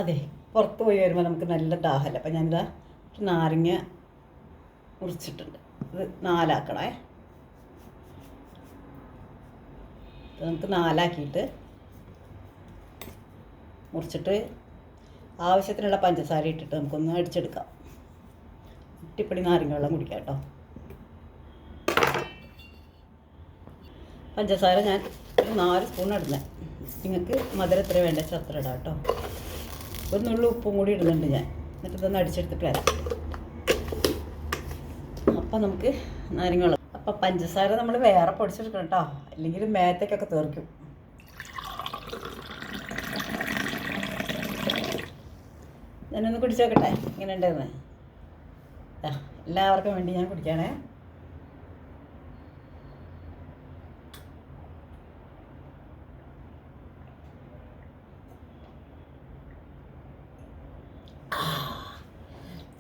അതെ, പുറത്ത് പോയി വരുമ്പോൾ നമുക്ക് നല്ല ദാഹമല്ല. അപ്പം ഞാനിതാ നാരങ്ങ മുറിച്ചിട്ടുണ്ട്. ഇത് 4 ആക്കണേ. നമുക്ക് 4 ആക്കിയിട്ട് മുറിച്ചിട്ട് ആവശ്യത്തിനുള്ള പഞ്ചസാര ഇട്ടിട്ട് നമുക്കൊന്ന് അടിച്ചെടുക്കാം. ഇട്ടിപ്പടി നാരങ്ങ വെള്ളം കുടിക്കാം കേട്ടോ. പഞ്ചസാര ഞാൻ ഒരു 4 സ്പൂൺ ഇടുന്നത്. നിങ്ങൾക്ക് മധുരം എത്ര വേണ്ട വെച്ചാൽ അത്ര ഇടാം കേട്ടോ. ഒരു നുള്ളു ഉപ്പും കൂടി ഇടുന്നുണ്ട് ഞാൻ. എന്നിട്ട് ഇതൊന്ന് അടിച്ചെടുത്തിട്ട് വരാം. അപ്പം നമുക്ക് നാരങ്ങ വെള്ളം. അപ്പം പഞ്ചസാര നമ്മൾ വേറെ പൊടിച്ചെടുക്കണം കേട്ടോ, അല്ലെങ്കിൽ മേത്തേക്കൊക്കെ തീർക്കും. ഞാനൊന്ന് കുടിച്ച് നോക്കട്ടെ ഇങ്ങനെ ഉണ്ടെന്ന്. എല്ലാവർക്കും വേണ്ടി ഞാൻ കുടിക്കണേ.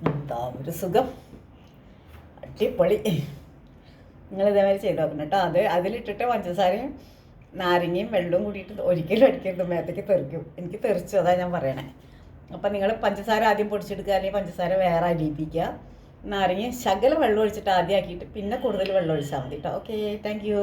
എന്താ ഒരു സുഖം, അടിപൊളി. നിങ്ങൾ ഇതേമാതിരി ചെയ്ത് നോക്കണം കേട്ടോ. അതിലിട്ടിട്ട് പഞ്ചസാരയും നാരങ്ങയും വെള്ളവും കൂടിയിട്ട് ഒരിക്കലും അടിക്കരുത്, മേത്തേക്ക് തെറിക്കും. എനിക്ക് തെറിച്ചു, അതാണ് ഞാൻ പറയണേ. അപ്പം നിങ്ങൾ പഞ്ചസാര ആദ്യം പൊടിച്ചെടുക്കുക, അല്ലെങ്കിൽ പഞ്ചസാര വേറെ അരിയിപ്പിക്കുക. നാരങ്ങ ശകലം വെള്ളം ഒഴിച്ചിട്ട് ആദ്യം ആക്കിയിട്ട് പിന്നെ കൂടുതൽ വെള്ളം ഒഴിച്ചാൽ മതി കേട്ടോ. Okay, thank you.